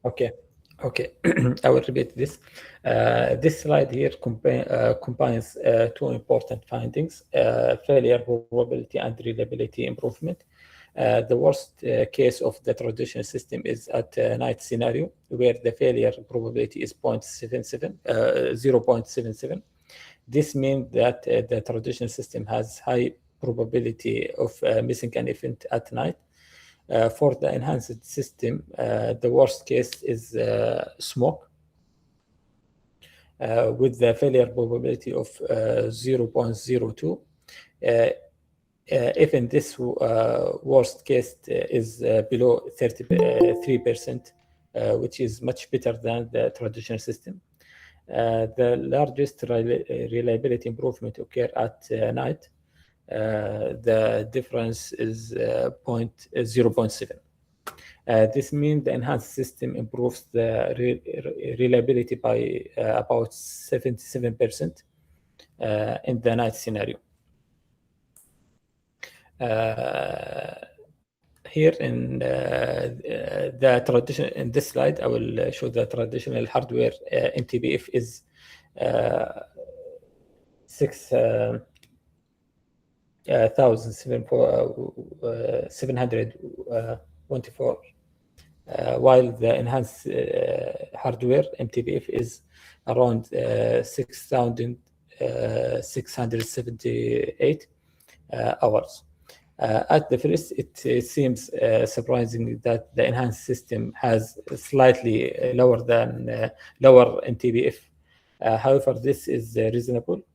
Okay. I will repeat this. This slide here combines two important findings: failure probability and reliability improvement. The worst case of the traditional system is at night scenario, where the failure probability is 0.77. This means that the traditional system has high probability of missing an event at night. For the enhanced system, the worst case is smoke, with the failure probability of 0.02. If in this worst case is below 33%, which is much better than the traditional system. The largest reliability improvement occur at night. The difference is 0.7. This means the enhanced system improves the reliability by about 77% in the night scenario. Here in the traditional, in this slide, I will show the traditional hardware MTBF is 6,724, while the enhanced hardware MTBF is around 6,678 hours. At the first, it seems surprising that the enhanced system has slightly lower MTBF. However, this is reasonable.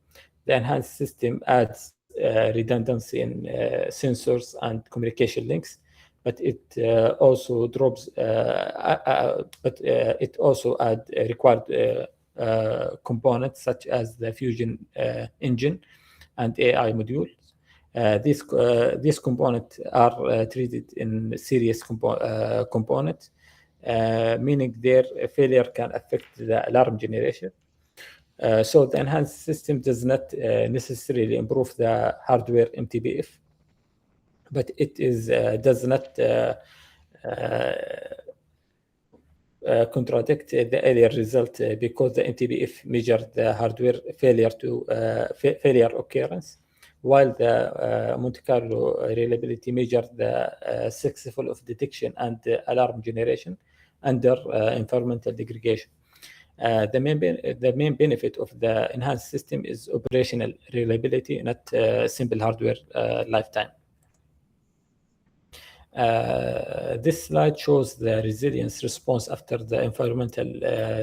The enhanced system adds redundancy in sensors and communication links, but it also drops. It also adds required components such as the Fusion engine and AI module. These components are treated in serious components, meaning their failure can affect the alarm generation. So the enhanced system does not necessarily improve the hardware MTBF, but it does not contradict the earlier result because the MTBF measured the hardware failure occurrence, while the Monte Carlo reliability measured the successful of detection and alarm generation under environmental degradation. The main benefit of the enhanced system is operational reliability, not simple hardware lifetime. This slide shows the resilience response after the environmental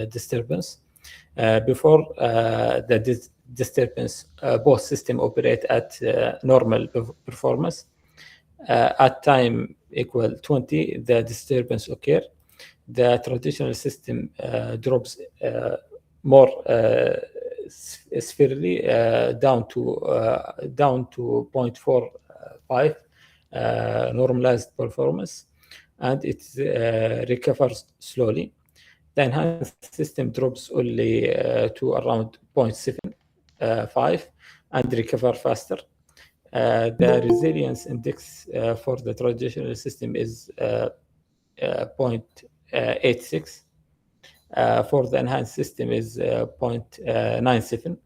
disturbance. Before the disturbance, both systems operate at normal performance. At time equal 20, the disturbance occur. The traditional system drops more severely down to 0.45 normalized performance, and it recovers slowly. The enhanced system drops only to around 0.75 and recover faster. The resilience index for the traditional system is 0.86. For the enhanced system is 0.97.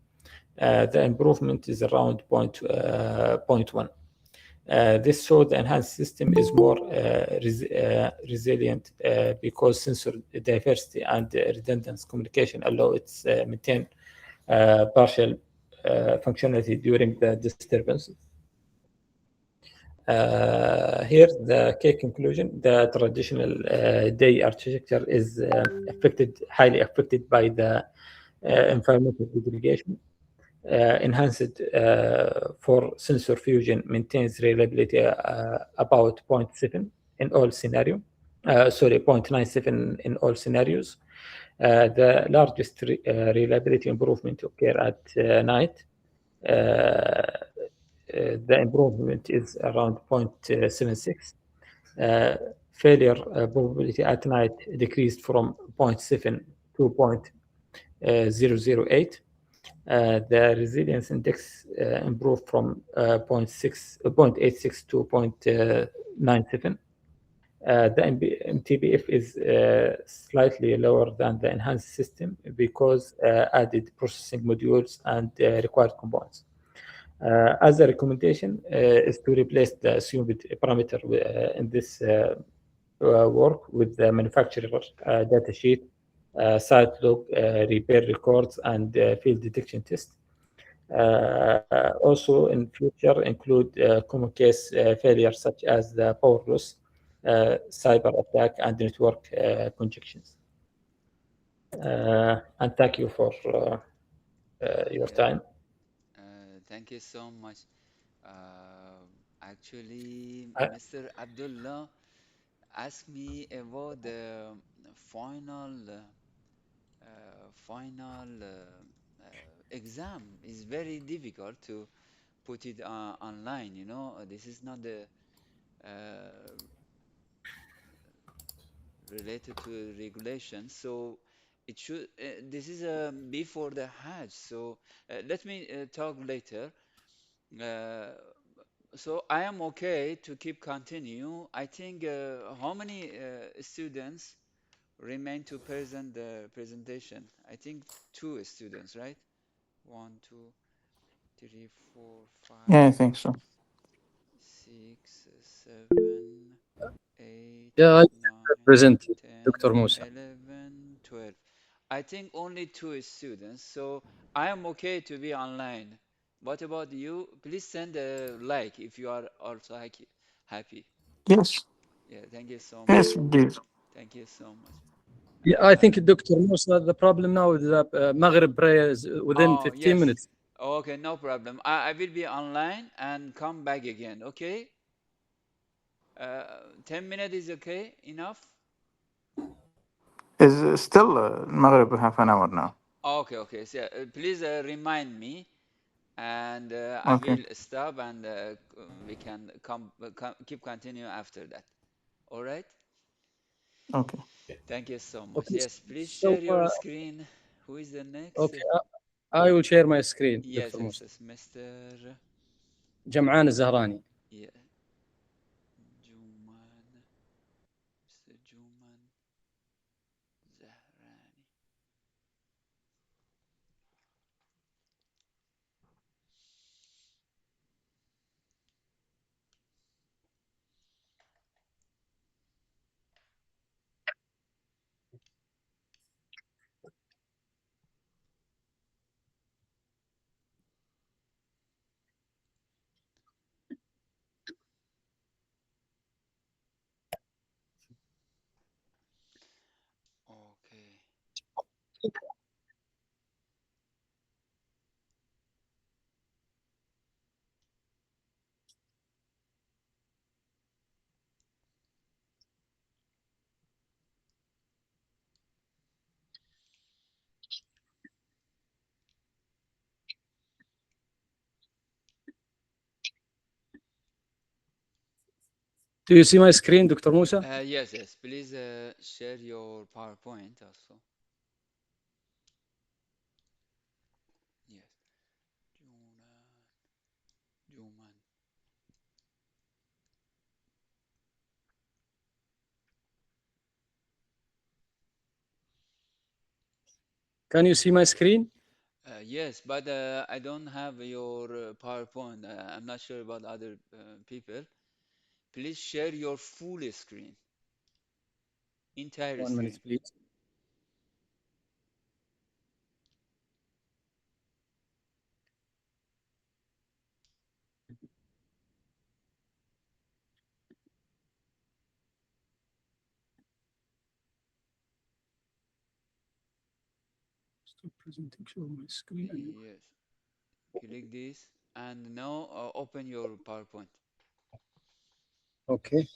The improvement is around 0.1. This shows the enhanced system is more resilient because sensor diversity and redundant communication allow it maintain partial functionality during the disturbances. Here the key conclusion: the traditional day architecture is highly affected by the environmental degradation. Enhanced for sensor fusion maintains reliability about 0.7 in all scenario. 0.97 in all scenarios. The largest reliability improvement occur at night. The improvement is around 0.76. Failure probability at night decreased from 0.7 to 0.008. The resilience index improved from 0.86 to 0.97. The MTBF is slightly lower than the enhanced system because added processing modules and required components. As a recommendation is to replace the assumed parameter in this work with the manufacturer data sheet, site log, repair records, and field detection test. Also, in future, include common case failures such as the power loss, cyber attack, and network congestions. And thank you for your Okay. time. Thank you so much. Actually, I, Mr. Abdullah asked me about the final exam. It's very difficult to put it online. This is not the related to regulation. So it should. This is before the Hajj. So let me talk later. Uh, so I am okay to keep continue. I think how many students remain to present the presentation? I think two students, right? One, two, three, four, Yeah, I five, think so. six, seven, eight, Yeah, I nine, present Dr. 10, Musa. 11, 12. I think only two students, so I am okay to be online. What about you? Please send a like if you are also happy. Yes, Yeah, thank you so much. yes, please. Thank you so much. Yeah, I think Dr. Musa, the problem now is that Maghrib prayer is within Oh, 15 yes. minutes. Okay, no problem. I will be online and come back again, okay? 10 minutes is okay? Enough? Is still Maghrib half an hour now. Okay, okay. So please remind me and I Okay, will stop and we can keep continue after that. All right? okay. Thank you so much. Okay, Yes, please share so your screen. Who is the next? okay, I will share my screen, Yes, Dr. yes, Musa. yes, Mr. جمعان الزهراني. Yeah, Juman, Mr. Juman Zahrani. Okay. Do you see my screen, Dr. Musa? Yes, yes. Please share your PowerPoint also. Yes. Juman, Juman. Can you see my screen? Yes, but I don't have your PowerPoint. I'm not sure about other people. Please share your full screen, entire 1 minute, screen. please. Stop presentation on my screen. Yes. Click this and now open your PowerPoint. Okay.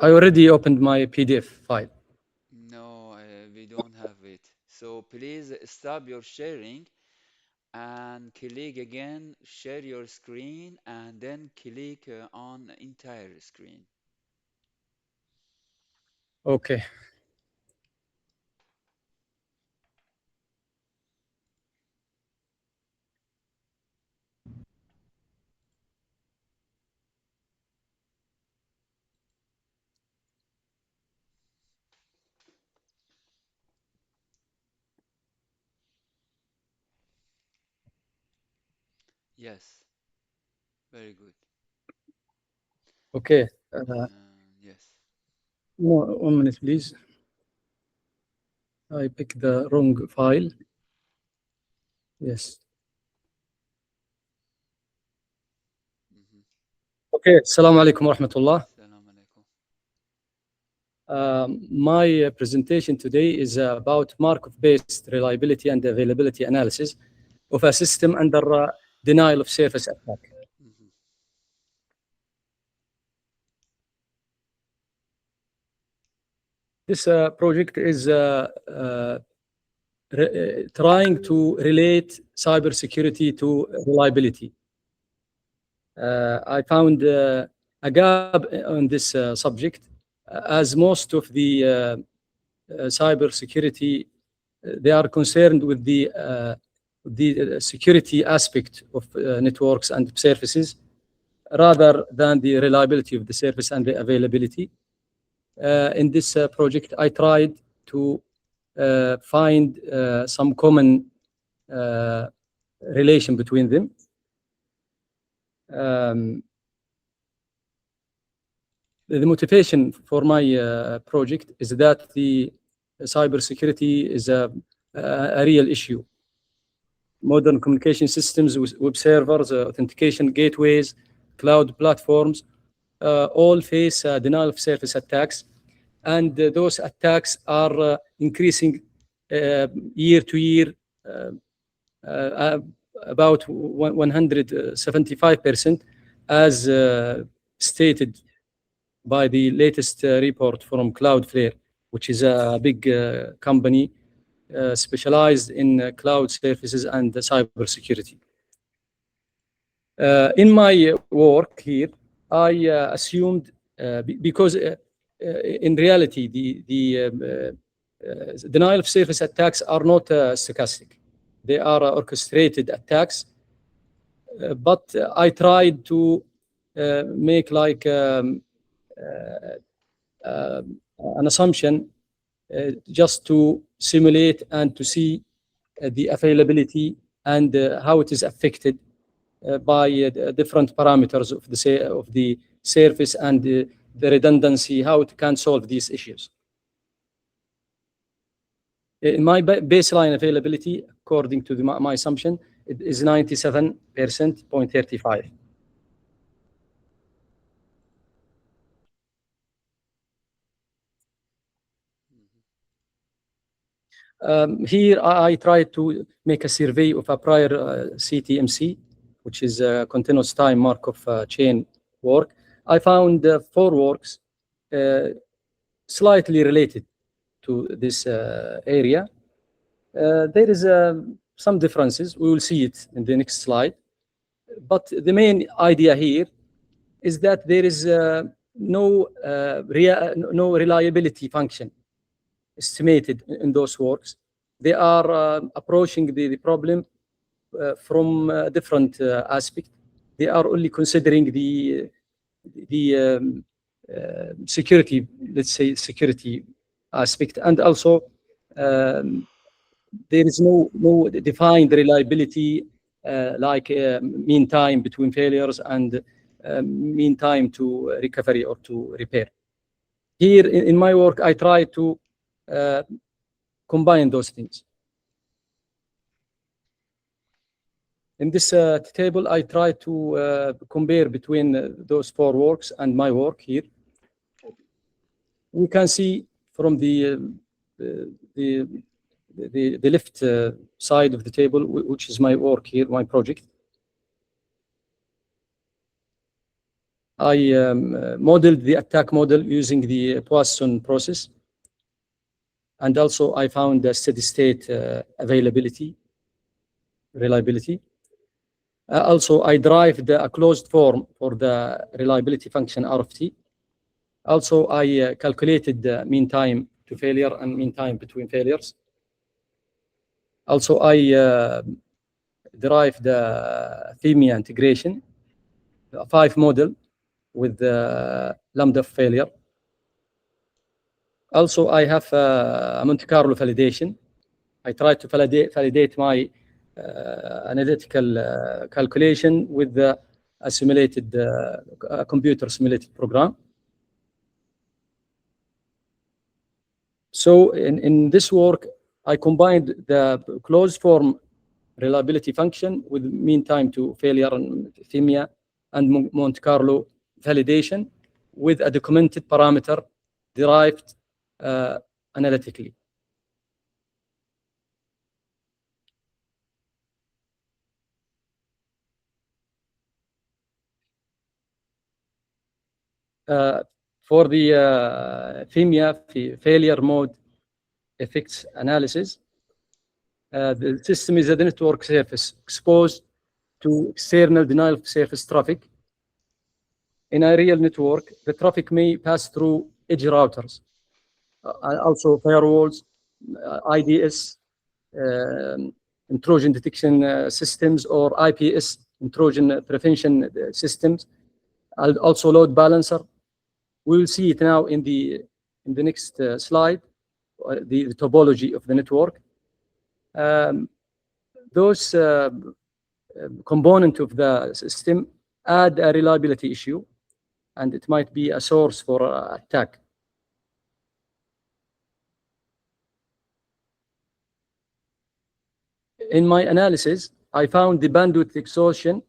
I already opened my PDF file. No, we don't have it. So please stop your sharing and click again, share your screen, and then click on entire screen. Okay. Yes, very good. Okay. Yes. No, 1 minute, please. I picked the wrong file. Yes. Okay. Assalamu alaikum wa rahmatullah. Assalamu alaikum. My presentation today is about Markov-based reliability and availability analysis of a system under denial of service attack. This project is trying to relate cybersecurity to reliability. I found a gap on this subject, as most of the cybersecurity, they are concerned with the security aspect of networks and services, rather than the reliability of the service and the availability. In this project, I tried to find some common relation between them. The motivation for my project is that the cybersecurity is a real issue. Modern communication systems, web servers, authentication gateways, cloud platforms, all face denial of service attacks. And those attacks are increasing year to year, about 175%, as stated by the latest report from Cloudflare, which is a big company specialized in cloud services and cybersecurity. In my work here, I assumed, because in reality, the denial of service attacks are not stochastic. They are orchestrated attacks. But I tried to make like an assumption just to simulate and to see the availability and how it is affected by different parameters of the service and the redundancy, how it can solve these issues. In my baseline availability, according to my assumption, it is 97.35. Here, I tried to make a survey of a prior CTMC, which is a continuous time Markov chain work. I found 4 works slightly related to this area. There is some differences. We will see it in the next slide. But the main idea here is that there is no reliability function estimated in those works. They are approaching the problem from a different aspect. They are only considering the security, let's say, security aspect, and also there is no defined reliability like mean time between failures and mean time to recovery or to repair. Here in my work, I try to combine those things. In this table, I try to compare between those 4 works and my work here. We can see from the left side of the table, which is my work here, my project. I modeled the attack model using the Poisson process. And also, I found the steady state availability, reliability. Also, I derived a closed form for the reliability function RFT. Also, I calculated the mean time to failure and mean time between failures. Also, I derived the Themia integration, a 5 model with the lambda failure. Also, I have a Monte Carlo validation. I tried to validate my analytical calculation with a simulated computer simulated program. So in this work, I combined the closed form reliability function with mean time to failure and FIMIA and Monte Carlo validation with a documented parameter derived analytically. For the FIMIA failure mode effects analysis, the system is a network surface exposed to external denial of service traffic. In a real network, the traffic may pass through edge routers, also firewalls, IDS, intrusion detection systems, or IPS, intrusion prevention systems, and also load balancer. We will see it now in the next slide, the topology of the network. Those components of the system add a reliability issue, and it might be a source for attack. In my analysis, I found the bandwidth exhaustion,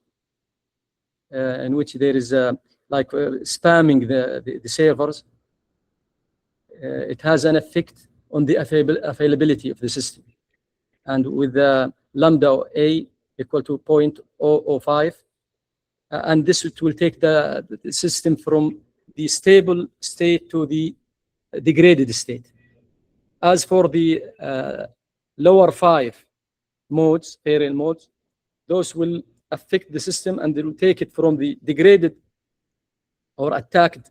in which there is like spamming the servers. It has an effect on the availability of the system. And with the lambda A equal to 0.005, and this will take the system from the stable state to the degraded state. As for the lower 5 modes, parallel modes, those will affect the system and they will take it from the degraded or attacked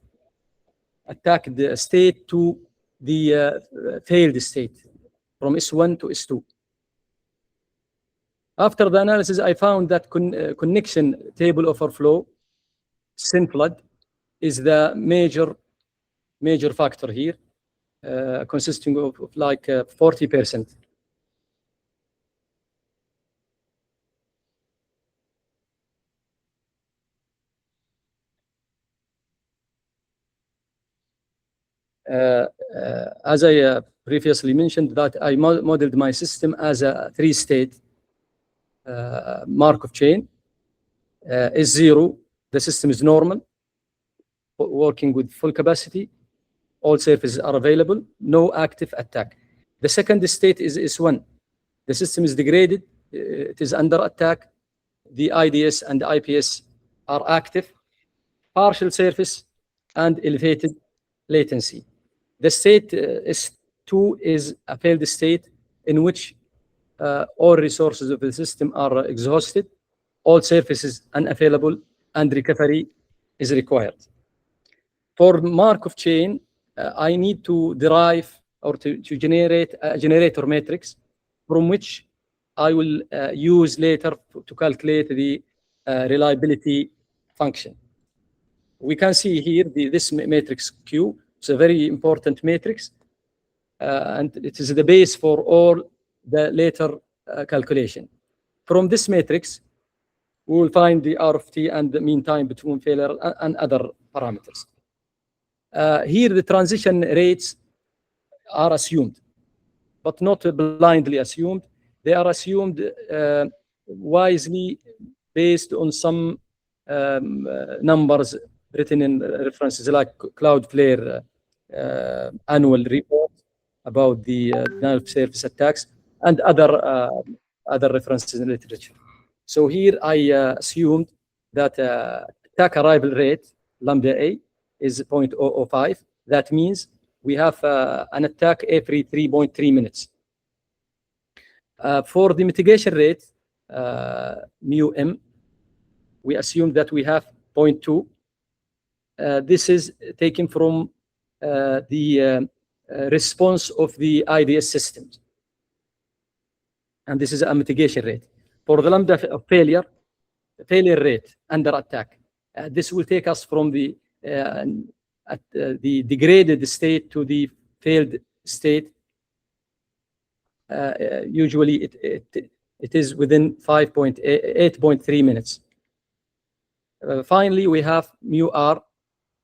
state to the failed state, from S1 to S2. After the analysis, I found that connection table overflow, SYN flood, is the major factor here, consisting of like 40%. As I previously mentioned, that I modeled my system as a 3-state Markov chain. S0, the system is normal, working with full capacity. All services are available, no active attack. The second state is S1. The system is degraded, it is under attack. The IDS and the IPS are active, partial service, and elevated latency. The state S2 is a failed state in which all resources of the system are exhausted, all services unavailable, and recovery is required. For Markov chain, I need to derive or to generate a generator matrix from which I will use later to calculate the reliability function. We can see here this matrix Q. It's a very important matrix, and it is the base for all the later calculation. From this matrix, we will find the RFT and the mean time between failure and other parameters. Here, the transition rates are assumed, but not blindly assumed. They are assumed wisely based on some numbers written in references like Cloudflare annual report about the denial of service attacks and other references in literature. So here I assumed that attack arrival rate, lambda A, is 0.005. That means we have an attack every 3.3 minutes. For the mitigation rate, mu m, we assume that we have 0.2. This is taken from the response of the IDS systems. And this is a mitigation rate. For the lambda of failure rate under attack, this will take us from the degraded state to the failed state. Usually it is within 8.3 minutes. Finally, we have mu r,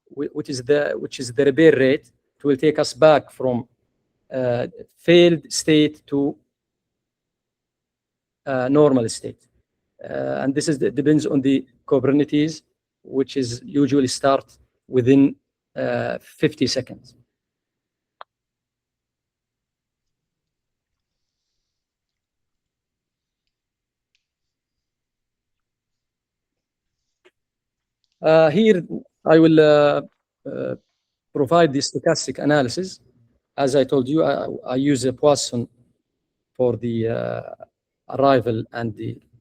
which is the repair rate. It will take us back from failed state to normal state. And this depends on the Kubernetes, which is usually start within 50 seconds. Here, I will provide the stochastic analysis. As I told you, I use a Poisson for the arrival and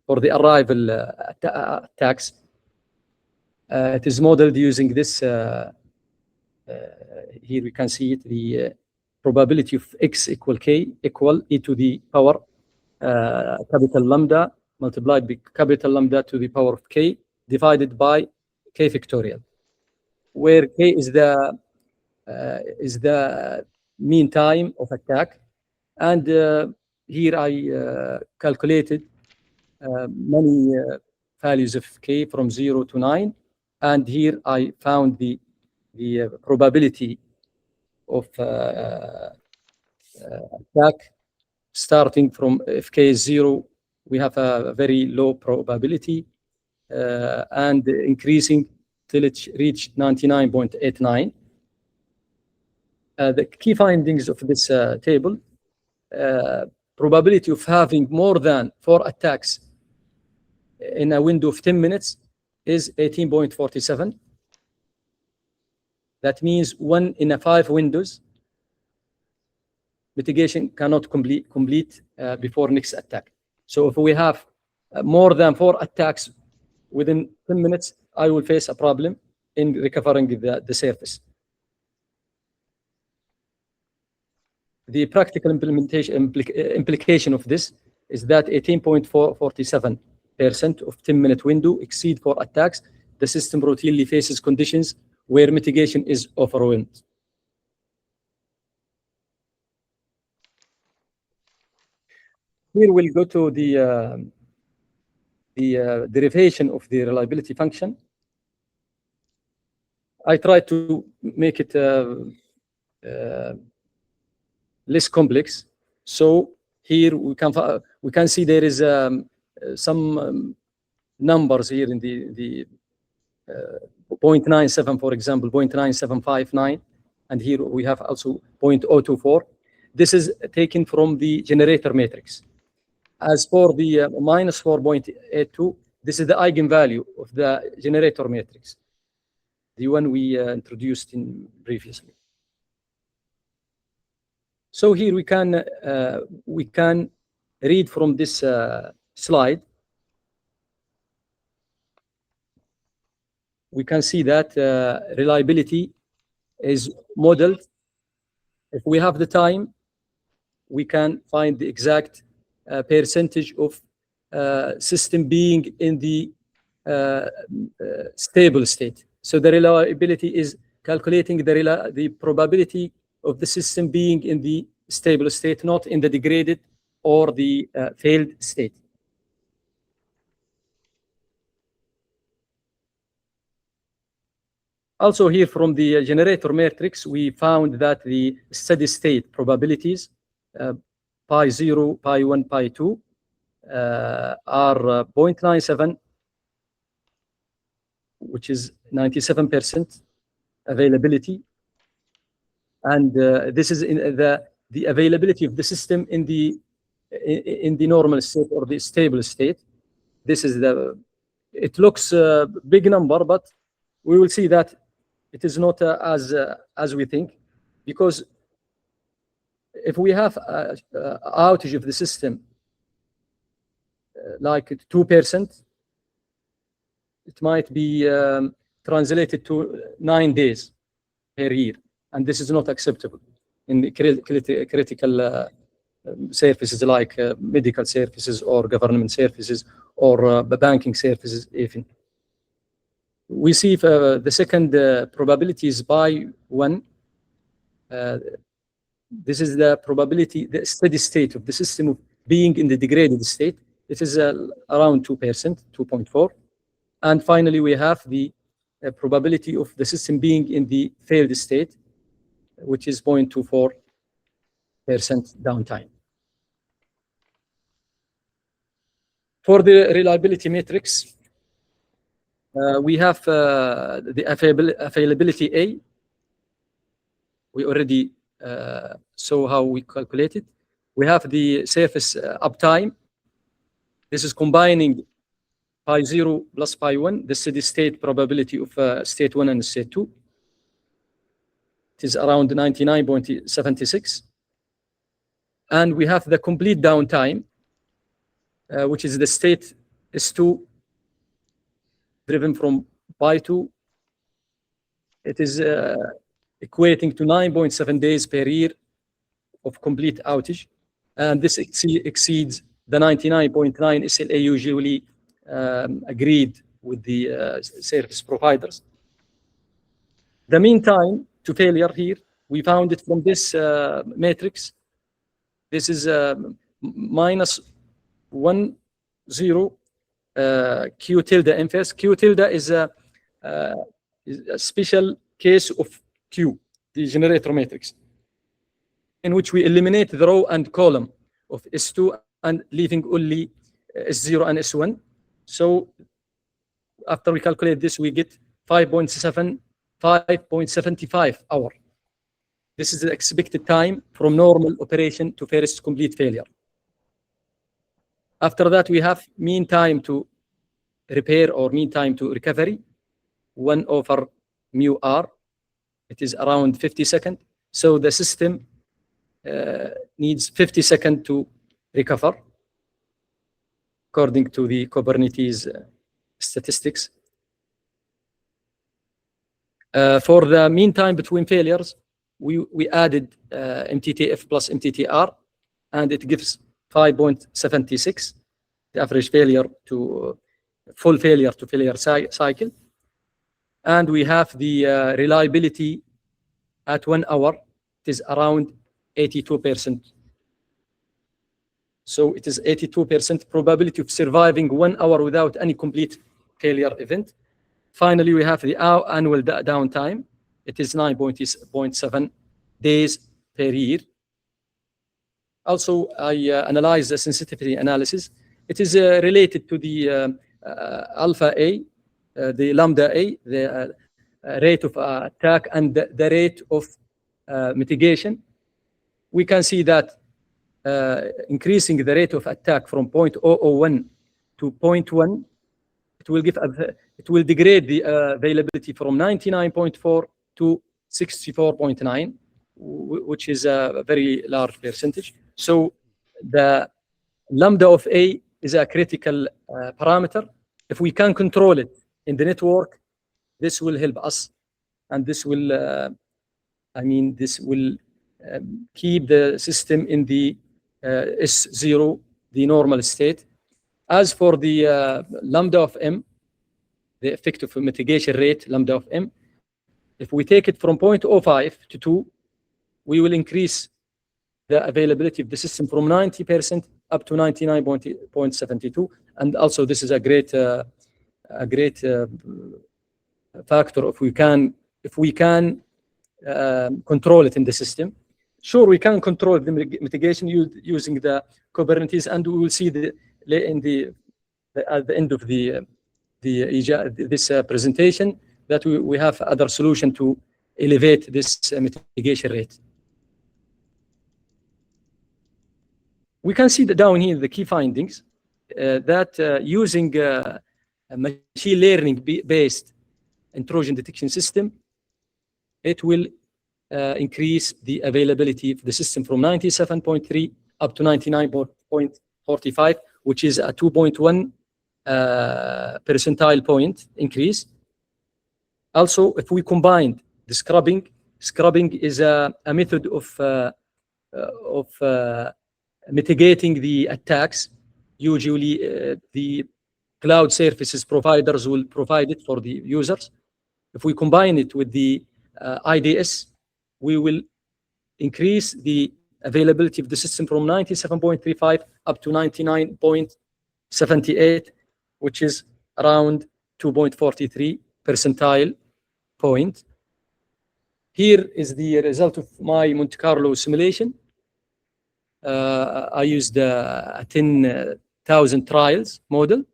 for the arrival attacks. It is modeled using this. Here we can see it, the probability of x equal k equal e to the power capital lambda multiplied by capital lambda to the power of k divided by k factorial, where k is the mean time of attack. And here I calculated many values of k from 0 to 9, and here I found the probability of attack starting from if k is 0, we have a very low probability, and increasing till it reached 99.89. The key findings of this table: probability of having more than 4 attacks in a window of 10 minutes is 18.47. That means 1 in 5 windows mitigation cannot complete before next attack. So if we have more than 4 attacks within 10 minutes, I will face a problem in recovering the surface. The practical implication of this is that 18.47% of 10-minute window exceed 4 attacks. The system routinely faces conditions where mitigation is overwhelmed. Here we'll go to the derivation of the reliability function. I tried to make it less complex. So here we can see there is some numbers here in the 0.97, for example, 0.9759, and here we have also 0.024. This is taken from the generator matrix. As for the minus 4.82, this is the eigenvalue of the generator matrix, the one we introduced in previously. So here we can read from this slide. We can see that reliability is modeled. If we have the time, we can find the exact percentage of system being in the stable state. So the reliability is calculating the probability of the system being in the stable state, not in the degraded or the failed state. Also here from the generator matrix, we found that the steady state probabilities, pi 0, pi 1, pi 2, are 0.97, which is 97% availability. And this is in the availability of the system in the normal state or the stable state. This is it looks a big number, but we will see that it is not as we think, because if we have outage of the system like 2%, it might be translated to 9 days per year, and this is not acceptable in the critical services like medical services or government services or banking services even. We see if, the second probability is pi 1. This is the probability, the steady state of the system of being in the degraded state. It is around 2%, 2.4. And finally, we have the probability of the system being in the failed state, which is 0.24% downtime. For the reliability matrix, we have the availability A. We already saw how we calculate it. We have the surface uptime. This is combining pi 0 plus pi 1, the steady state probability of state 1 and state 2. It is around 99.76. And we have the complete downtime, which is the state S2 driven from pi 2. It is equating to 9.7 days per year of complete outage. And this exceeds the 99.9 SLA usually agreed with the service providers. The mean time to failure here, we found it from this matrix. This is minus 10 Q tilde inverse. Q tilde is a special case of Q, the generator matrix, in which we eliminate the row and column of S2 and leaving only S0 and S1. So after we calculate this, we get 5.75 hours. This is the expected time from normal operation to first complete failure. After that, we have mean time to repair or mean time to recovery, 1 over mu r. It is around 50 seconds. So the system needs 50 seconds to recover, according to the Kubernetes statistics. For the mean time between failures, we added MTTF plus MTTR, and it gives 5.76, the average failure to full failure to failure cycle. And we have the reliability at 1 hour. It is around 82%. So it is 82% probability of surviving 1 hour without any complete failure event. Finally, we have the annual downtime. It is 9.7 days per year. Also, I analyzed the sensitivity analysis. It is related to the alpha A, the lambda A, the rate of attack, and the rate of mitigation. We can see that increasing the rate of attack from 0.001 to 0.1, it will degrade the availability from 99.4 to 64.9, which is a very large percentage. So the lambda of A is a critical parameter. If we can control it in the network, this will help us, and this will, this will keep the system in the S0, the normal state. As for the lambda of M, the effective mitigation rate, lambda of M, if we take it from 0.05 to 2, we will increase the availability of the system from 90% up to 99.72. And also, this is a great factor if we can control it in the system. Sure, we can control the mitigation using the Kubernetes, and we will see at the end of this presentation that we have other solution to elevate this mitigation rate. We can see down here the key findings that using a machine learning based intrusion detection system, it will increase the availability of the system from 97.3 up to 99.45, which is a 2.1 percentile point increase. Also, if we combine the scrubbing is a method of mitigating the attacks. Usually, the cloud services providers will provide it for the users. If we combine it with the IDS, we will increase the availability of the system from 97.35 up to 99.45. 78, which is around 2.43 percentile point. Here is the result of my Monte Carlo simulation. I used a 10,000 trials model.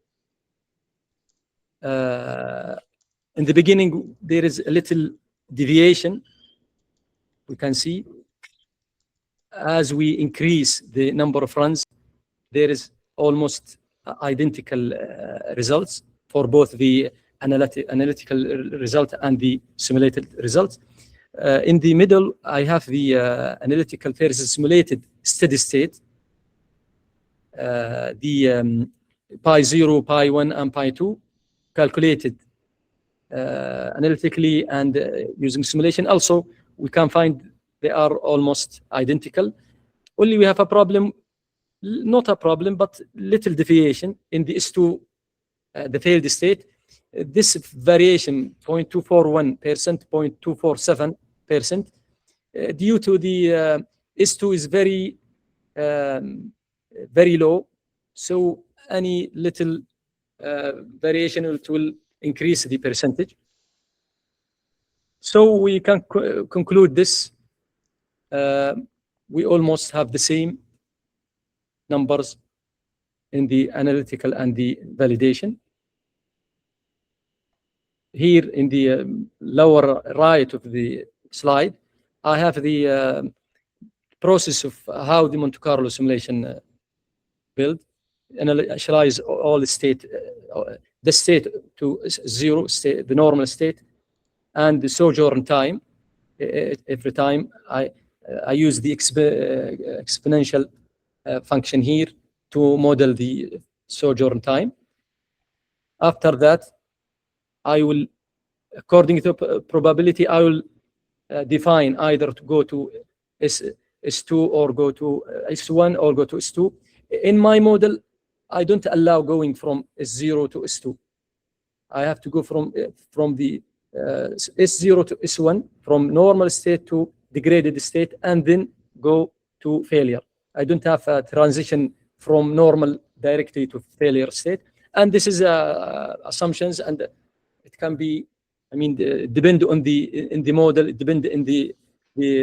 In the beginning, there is a little deviation. We can see as we increase the number of runs, there is almost identical results for both the analytical result and the simulated results. In the middle, I have the analytical versus simulated steady state. The pi 0, pi 1, and pi 2 calculated analytically and using simulation. Also, we can find they are almost identical. Only we have a problem, not a problem, but little deviation in the S2, the failed state. This variation, 0.241%, 0.247%, due to the S2 is very, very low. So any little variation, it will increase the percentage. So we can conclude this. We almost have the same numbers in the analytical and the validation. Here in the lower right of the slide, I have the process of how the Monte Carlo simulation build. Initialize all the state, the state to 0, state, the normal state, and the sojourn time. Every time I use the exponential function here to model the sojourn time. After that, I will, according to probability, I will define either to go to S2 or go to S1 or go to S2. In my model, I don't allow going from S0 to S2. I have to go from the S0 to S1, from normal state to degraded state, and then go to failure. I don't have a transition from normal directly to failure state. And this is assumptions, and it can be, I mean, depend on the model, it depend in the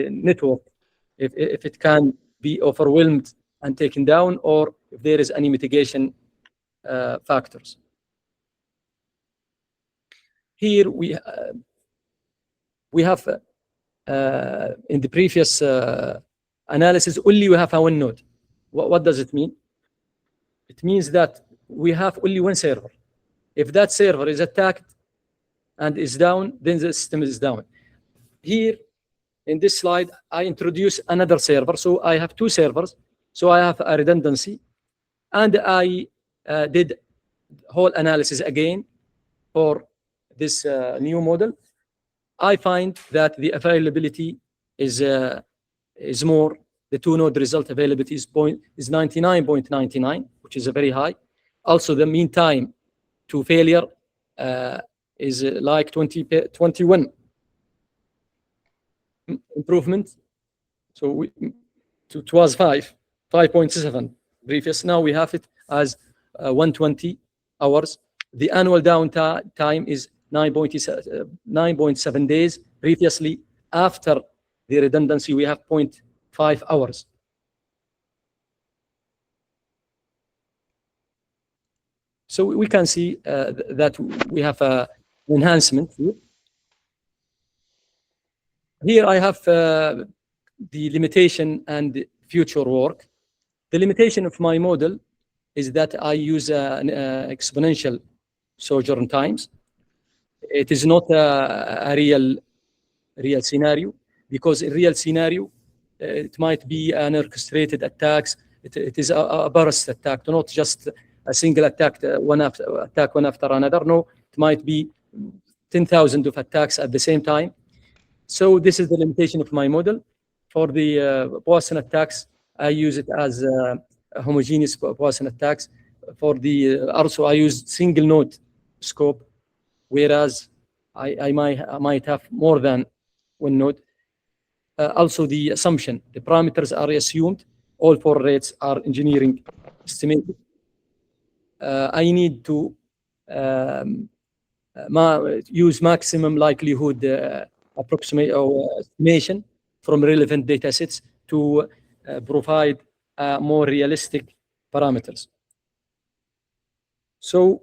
network, if it can be overwhelmed and taken down, or if there is any mitigation factors. Here we have in the previous analysis only we have a one node. What does it mean? It means that we have only one server. If that server is attacked and is down, then the system is down. Here in this slide, I introduce another server. So I have two servers. So I have a redundancy. And I did whole analysis again for this new model. I find that the availability is more. The two-node result availability is 99.99, which is a very high. Also, the mean time to failure is like 21 improvement. So it was 5.7 previous. Now we have it as 120 hours. The annual downtime is 9.7 days. Previously, after the redundancy, we have 0.5 hours. So we can see that we have an enhancement here. Here I have the limitation and the future work. The limitation of my model is that I use an exponential sojourn times. It is not a real scenario, because in real scenario, it might be an orchestrated attacks. It is a burst attack, not just a single attack, one after another. No, it might be 10,000 of attacks at the same time. So this is the limitation of my model. For the Poisson attacks, I use it as homogeneous Poisson attacks. For the also I use single node scope, whereas I might have more than one node. Also the assumption, the parameters are assumed. All four rates are engineering estimated. I need to use maximum likelihood approximate or estimation from relevant data sets to provide more realistic parameters. So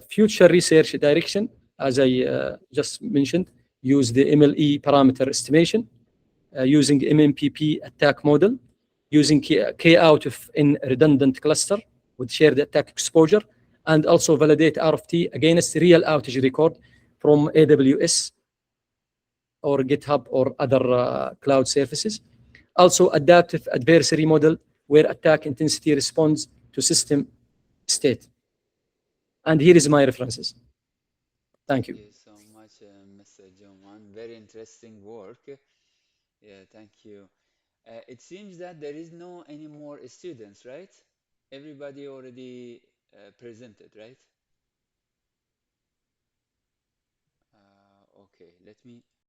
future research direction, as I just mentioned, use the MLE parameter estimation, using MMPP attack model, using K out of N redundant cluster with shared attack exposure, and also validate RFT against real outage record from AWS or GitHub or other cloud services. Also adaptive adversary model where attack intensity responds to system state. And here is my references. Thank you. Thank you so much, Mr. Joman. Very interesting work. Yeah, thank you. It seems that there is no any more students, right? Everybody already presented, right? Okay, let me